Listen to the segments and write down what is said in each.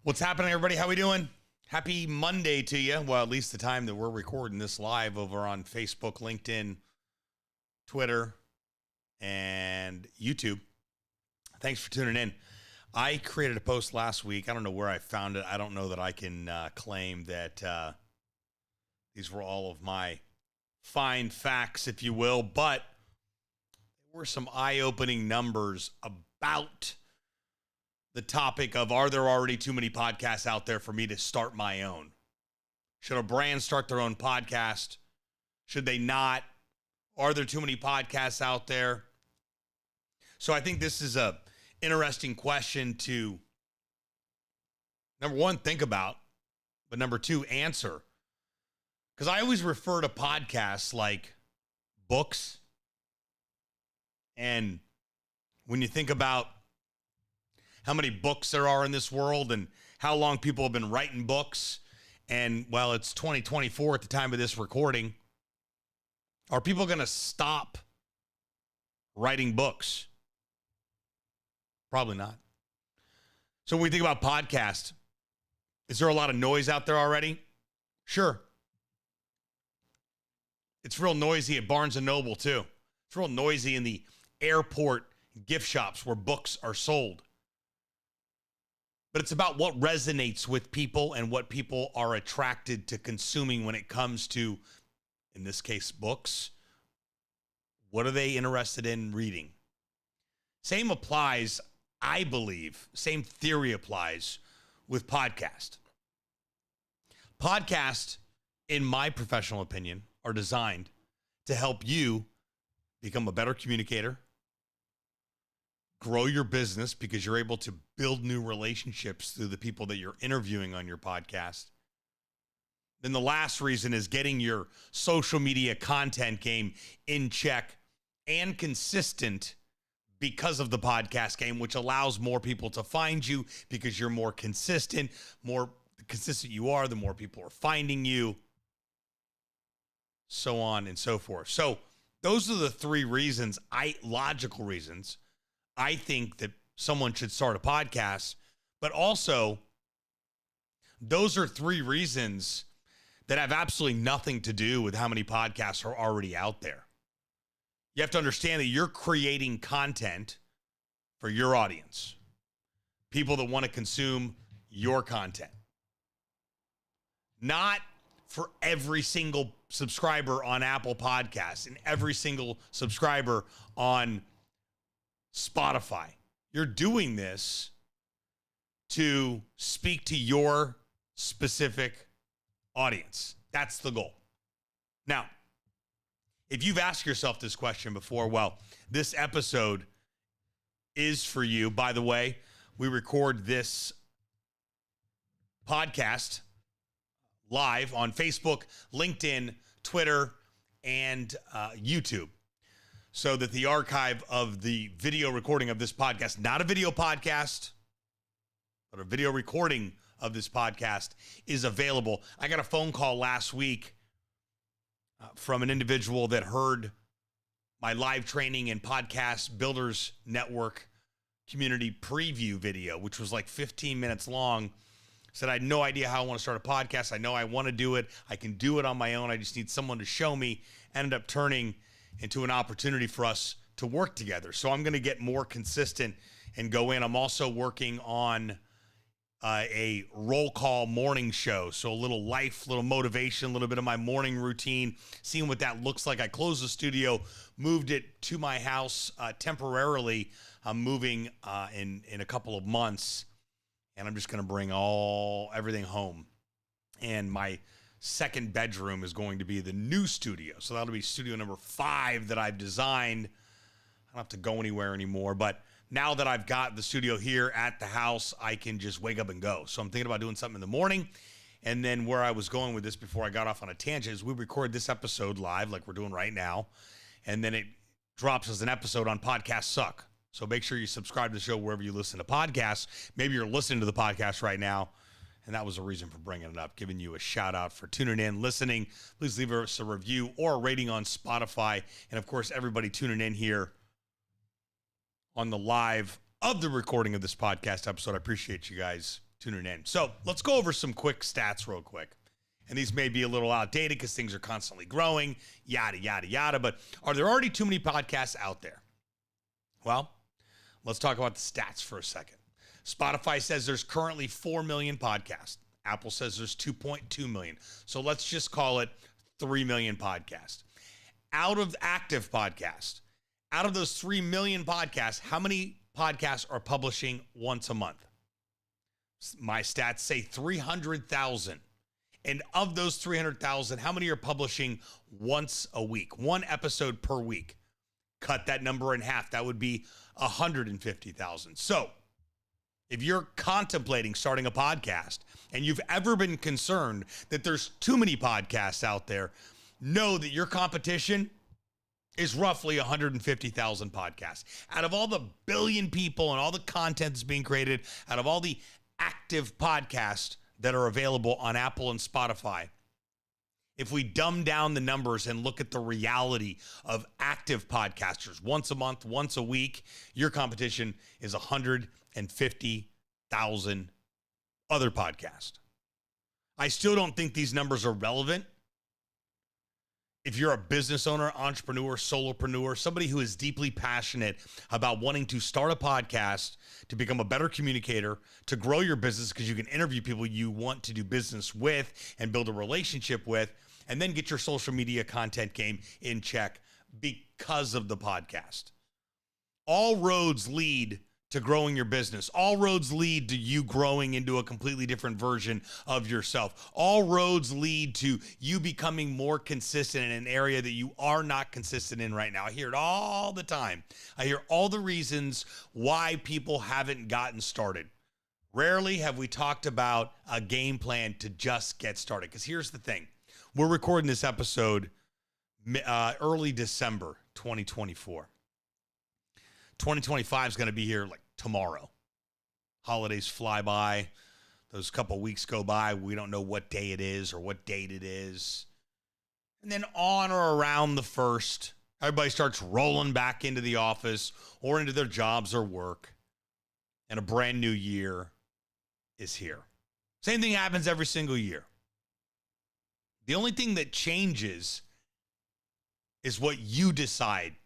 What's happening, everybody? How we doing? Happy Monday to you. Well, at least the time that we're recording this live over on Facebook, LinkedIn, Twitter, and YouTube. Thanks for tuning in. I created a post last week. I don't know where I found it. I don't know that I can claim that these were all of my fine facts, if you will, but there were some eye-opening numbers about the topic of, are there already too many podcasts out there for me to start my own? Should a brand start their own podcast? Should they not? Are there too many podcasts out there? So I think this is a interesting question to, number one, think about, but number two, answer. Because I always refer to podcasts like books. And when you think about how many books there are in this world and how long people have been writing books, and well, it's 2024 at the time of this recording, are people going to stop writing books? Probably not. So when we think about podcasts, is there a lot of noise out there already? Sure. It's real noisy at Barnes & Noble too. It's real noisy in the airport gift shops where books are sold. But it's about what resonates with people and what people are attracted to consuming when it comes to, in this case, books. What are they interested in reading? Same applies, I believe, same theory applies with podcast. Podcasts, in my professional opinion, are designed to help you become a better communicator, grow your business because you're able to build new relationships through the people that you're interviewing on your podcast. Then the last reason is getting your social media content game in check and consistent because of the podcast game, which allows more people to find you because you're more consistent. More consistent you are, the more people are finding you, so on and so forth. So those are the three reasons, logical reasons, I think that someone should start a podcast. But also, those are three reasons that have absolutely nothing to do with how many podcasts are already out there. You have to understand that you're creating content for your audience, people that want to consume your content. Not for every single subscriber on Apple Podcasts and every single subscriber on Spotify. You're doing this to speak to your specific audience. That's the goal. Now, if you've asked yourself this question before, well, this episode is for you. By the way, we record this podcast live on Facebook, LinkedIn, Twitter, and YouTube, so that the archive of the video recording of this podcast, not a video podcast, but a video recording of this podcast, is available. I got a phone call last week from an individual that heard my live training and podcast Builders Network community preview video, which was like 15 minutes long. Said, I had no idea how I want to start a podcast. I know I want to do it. I can do it on my own. I just need someone to show me. Ended up turning into an opportunity for us to work together. So I'm going to get more consistent and go in. I'm also working on a roll call morning show. So a little life, little motivation, a little bit of my morning routine, seeing what that looks like. I closed the studio, moved it to my house temporarily. I'm moving in a couple of months. And I'm just going to bring everything home. And my second bedroom is going to be the new studio. So that'll be studio number 5 that I've designed. I don't have to go anywhere anymore. But now that I've got the studio here at the house, I can just wake up and go. So I'm thinking about doing something in the morning. And then where I was going with this before I got off on a tangent is we record this episode live like we're doing right now. And then it drops as an episode on Podcast Suck. So make sure you subscribe to the show wherever you listen to podcasts. Maybe you're listening to the podcast right now, and that was a reason for bringing it up, giving you a shout out for tuning in, listening. Please leave us a review or a rating on Spotify. And, of course, everybody tuning in here on the live of the recording of this podcast episode. I appreciate you guys tuning in. So let's go over some quick stats real quick. And these may be a little outdated because things are constantly growing, yada, yada, yada. But are there already too many podcasts out there? Well, let's talk about the stats for a second. Spotify says there's currently 4 million podcasts. Apple says there's 2.2 million. So let's just call it 3 million podcasts. Out of active podcasts, out of those 3 million podcasts, how many podcasts are publishing once a month? My stats say 300,000. And of those 300,000, how many are publishing once a week? One episode per week. Cut that number in half. That would be 150,000. So if you're contemplating starting a podcast and you've ever been concerned that there's too many podcasts out there, know that your competition is roughly 150,000 podcasts. Out of all the billion people and all the content that's being created, out of all the active podcasts that are available on Apple and Spotify, if we dumb down the numbers and look at the reality of active podcasters, once a month, once a week, your competition is 150,000 other podcasts. I still don't think these numbers are relevant. If you're a business owner, entrepreneur, solopreneur, somebody who is deeply passionate about wanting to start a podcast, to become a better communicator, to grow your business because you can interview people you want to do business with and build a relationship with, and then get your social media content game in check because of the podcast. All roads lead to growing your business. All roads lead to you growing into a completely different version of yourself. All roads lead to you becoming more consistent in an area that you are not consistent in right now. I hear it all the time. I hear all the reasons why people haven't gotten started. Rarely have we talked about a game plan to just get started. Because here's the thing. We're recording this episode early December 2024. 2025 is going to be here like tomorrow. Holidays fly by. Those couple weeks go by. We don't know what day it is or what date it is. And then on or around the 1st, everybody starts rolling back into the office or into their jobs or work. And a brand new year is here. Same thing happens every single year. The only thing that changes is what you decide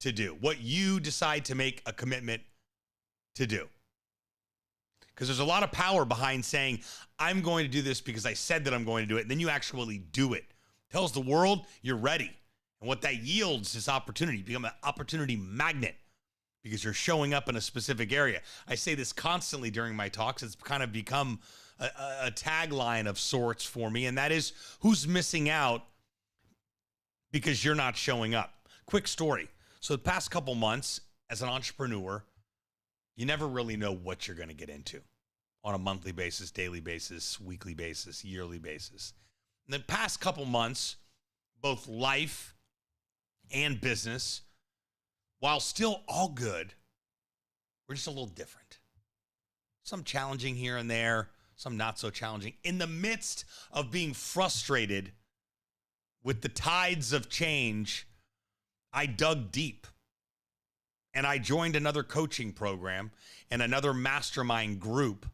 to do, what you decide to make a commitment to do. Because there's a lot of power behind saying, I'm going to do this because I said that I'm going to do it, and then you actually do it. Tells the world you're ready. And what that yields is opportunity. You become an opportunity magnet because you're showing up in a specific area. I say this constantly during my talks. It's kind of become a tagline of sorts for me, and that is, who's missing out because you're not showing up? Quick story. So the past couple months as an entrepreneur, you never really know what you're going to get into on a monthly basis, daily basis, weekly basis, yearly basis. In the past couple months, both life and business, while still all good, we're just a little different. Some challenging here and there, some not so challenging. In the midst of being frustrated with the tides of change, I dug deep and I joined another coaching program and another mastermind group.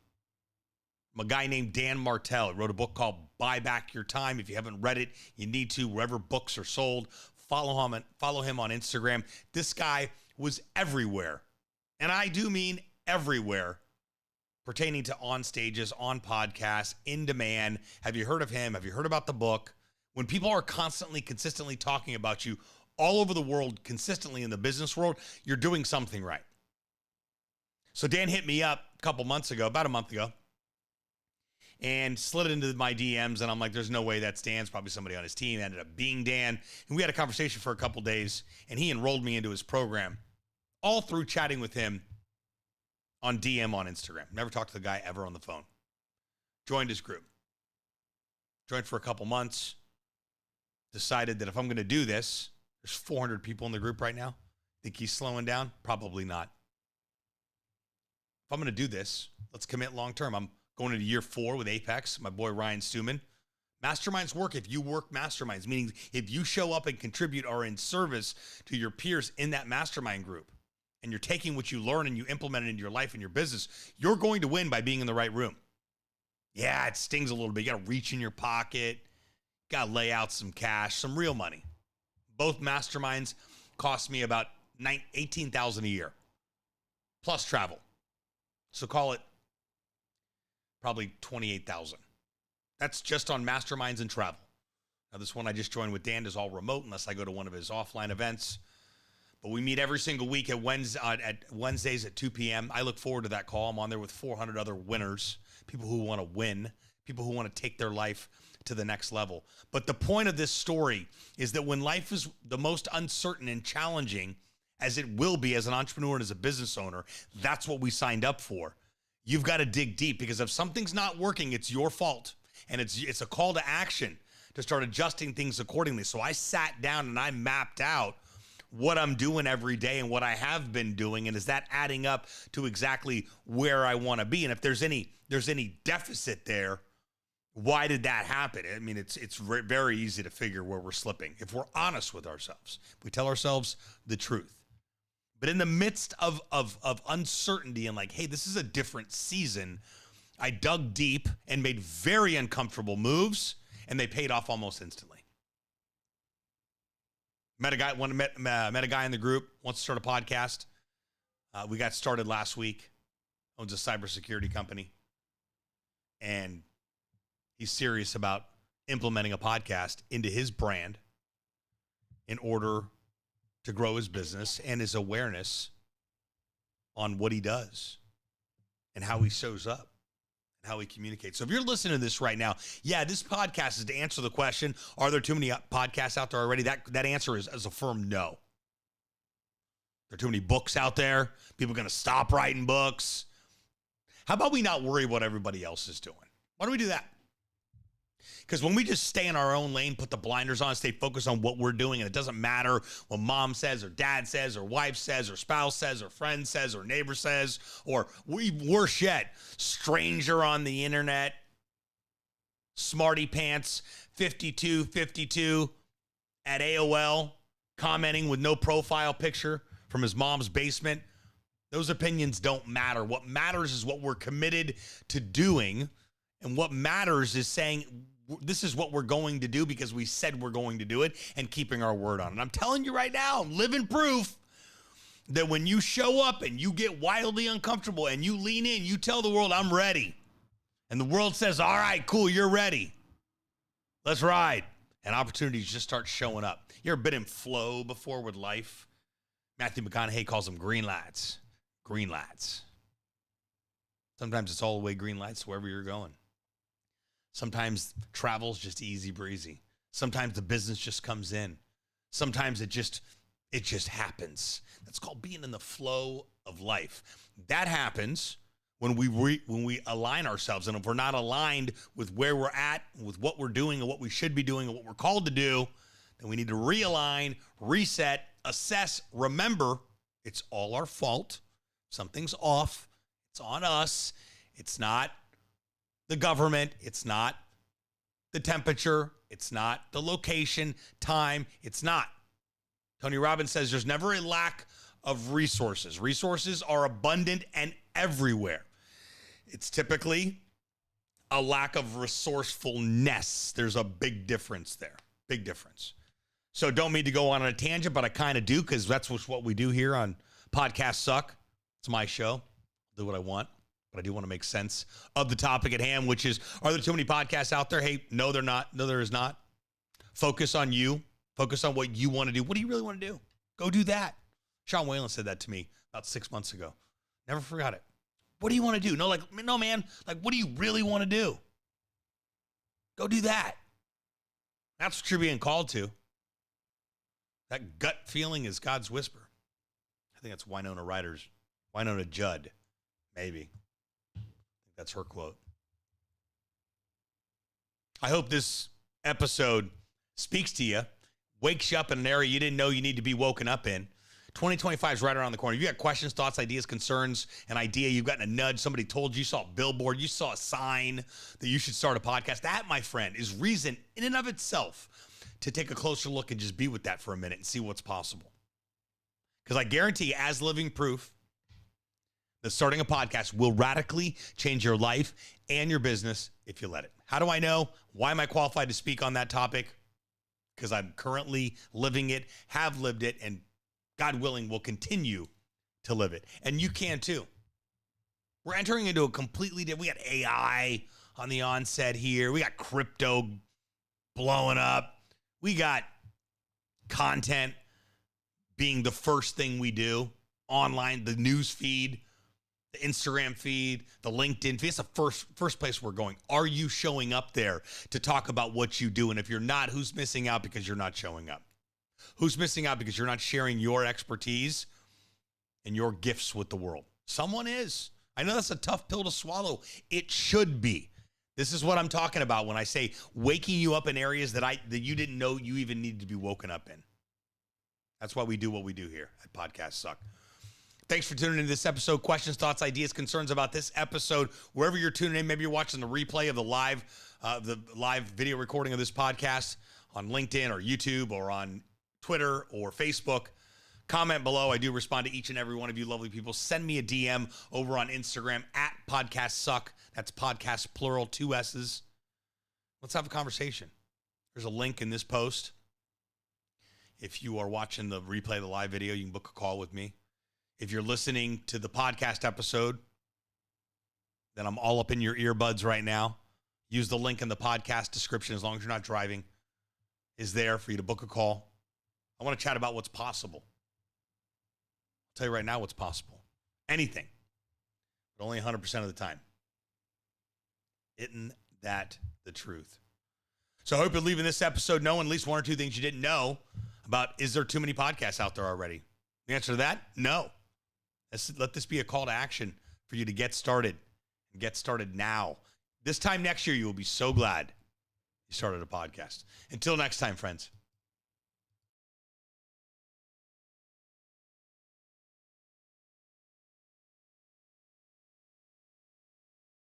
A guy named Dan Martell. He wrote a book called Buy Back Your Time. If you haven't read it, you need to. Wherever books are sold, follow him on Instagram. This guy was everywhere. And I do mean everywhere pertaining to on stages, on podcasts, in demand. Have you heard of him? Have you heard about the book? When people are constantly, consistently talking about you all over the world, consistently in the business world, you're doing something right. So Dan hit me up about a month ago, and slid into my DMs, and I'm like, there's no way that's Dan's, probably somebody on his team. Ended up being Dan, and we had a conversation for a couple days, and he enrolled me into his program, all through chatting with him on DM on Instagram. Never talked to the guy ever on the phone. Joined his group. Joined for a couple months. Decided that if I'm going to do this, there's 400 people in the group right now. Think he's slowing down? Probably not. If I'm going to do this, let's commit long term. I'm going into year 4 with Apex, my boy Ryan Stewman. Masterminds work if you work masterminds, meaning if you show up and contribute or in service to your peers in that mastermind group, and you're taking what you learn and you implement it into your life and your business, you're going to win by being in the right room. Yeah, it stings a little bit. You got to reach in your pocket, got to lay out some cash, some real money. Both masterminds cost me about $18,000 a year, plus travel. So call it probably $28,000. That's just on masterminds and travel. Now, this one I just joined with Dan is all remote unless I go to one of his offline events. But we meet every single week at Wednesdays at 2 p.m. I look forward to that call. I'm on there with 400 other winners, people who want to win, people who want to take their life to the next level. But the point of this story is that when life is the most uncertain and challenging, as it will be as an entrepreneur and as a business owner, that's what we signed up for. You've got to dig deep, because if something's not working, it's your fault. And it's a call to action to start adjusting things accordingly. So I sat down and I mapped out what I'm doing every day and what I have been doing, and is that adding up to exactly where I want to be? And if there's any deficit there, why did that happen? I mean, it's very easy to figure where we're slipping if we're honest with ourselves. We tell ourselves the truth. But in the midst of uncertainty and like, hey, this is a different season, I dug deep and made very uncomfortable moves, and they paid off almost instantly. Met a guy in the group, wants to start a podcast. We got started last week. Owns a cybersecurity company. And he's serious about implementing a podcast into his brand in order to grow his business and his awareness on what he does and how he shows up and how he communicates. So if you're listening to this right now, yeah, this podcast is to answer the question, are there too many podcasts out there already? That answer is a firm no. There are too many books out there. People are going to stop writing books. How about we not worry what everybody else is doing? Why don't we do that? Because when we just stay in our own lane, put the blinders on, stay focused on what we're doing, and it doesn't matter what mom says or dad says or wife says or spouse says or friend says or neighbor says, or worse yet, stranger on the internet, smarty pants 5252 at AOL, commenting with no profile picture from his mom's basement. Those opinions don't matter. What matters is what we're committed to doing, and what matters is saying, this is what we're going to do because we said we're going to do it, and keeping our word on it. And I'm telling you right now, I'm living proof that when you show up and you get wildly uncomfortable and you lean in, you tell the world, I'm ready. And the world says, all right, cool, you're ready. Let's ride. And opportunities just start showing up. You ever been in flow before with life? Matthew McConaughey calls them green lights. Green lights. Sometimes it's all the way green lights wherever you're going. Sometimes travel's just easy breezy. Sometimes the business just comes in. Sometimes it just happens. That's called being in the flow of life. That happens when we align ourselves. And if we're not aligned with where we're at, with what we're doing and what we should be doing and what we're called to do, then we need to realign, reset, assess, remember, it's all our fault. Something's off. It's on us. It's not the government. It's not the temperature. It's not the location, time. It's not. Tony Robbins says there's never a lack of resources. Resources are abundant and everywhere. It's typically a lack of resourcefulness. There's a big difference there. Big difference. So don't mean to go on a tangent, but I kind of do, because that's what we do here on Podcasts Suck. It's my show. I'll do what I want. But I do want to make sense of the topic at hand, which is, are there too many podcasts out there? Hey, no, they're not. No, there is not. Focus on you. Focus on what you want to do. What do you really want to do? Go do that. Sean Whalen said that to me about 6 months ago. Never forgot it. What do you want to do? No, man. Like, what do you really want to do? Go do that. That's what you're being called to. That gut feeling is God's whisper. I think that's Winona Judd, maybe. That's her quote. I hope this episode speaks to you, wakes you up in an area you didn't know you need to be woken up in. 2025 is right around the corner. If you got questions, thoughts, ideas, concerns, an idea, you've gotten a nudge, somebody told you, saw a billboard, you saw a sign that you should start a podcast, that, my friend, is reason in and of itself to take a closer look and just be with that for a minute and see what's possible. Because I guarantee you, as living proof, that starting a podcast will radically change your life and your business if you let it. How do I know? Why am I qualified to speak on that topic? Because I'm currently living it, have lived it, and God willing, will continue to live it. And you can too. We're entering into a completely different, we got AI on the onset here. We got crypto blowing up. We got content being the first thing we do online, the news feed, the Instagram feed, the LinkedIn feed. It's the first place we're going. Are you showing up there to talk about what you do? And if you're not, who's missing out because you're not showing up? Who's missing out because you're not sharing your expertise and your gifts with the world? Someone is. I know that's a tough pill to swallow. It should be. This is what I'm talking about when I say waking you up in areas that you didn't know you even needed to be woken up in. That's why we do what we do here at Podcast Suck. Thanks for tuning into this episode. Questions, thoughts, ideas, concerns about this episode, wherever you're tuning in. Maybe you're watching the replay of the live video recording of this podcast on LinkedIn or YouTube or on Twitter or Facebook. Comment below. I do respond to each and every one of you lovely people. Send me a DM over on Instagram at Podcast Suck. That's podcast plural, 2 S's. Let's have a conversation. There's a link in this post. If you are watching the replay of the live video, you can book a call with me. If you're listening to the podcast episode, then I'm all up in your earbuds right now. Use the link in the podcast description, as long as you're not driving, is there for you to book a call. I want to chat about what's possible. I'll tell you right now what's possible. Anything, but only 100% of the time. Isn't that the truth? So I hope you're leaving this episode knowing at least 1 or 2 things you didn't know about, is there too many podcasts out there already? The answer to that, no. Let this be a call to action for you to get started, and get started now. This time next year, you will be so glad you started a podcast. Until next time, friends.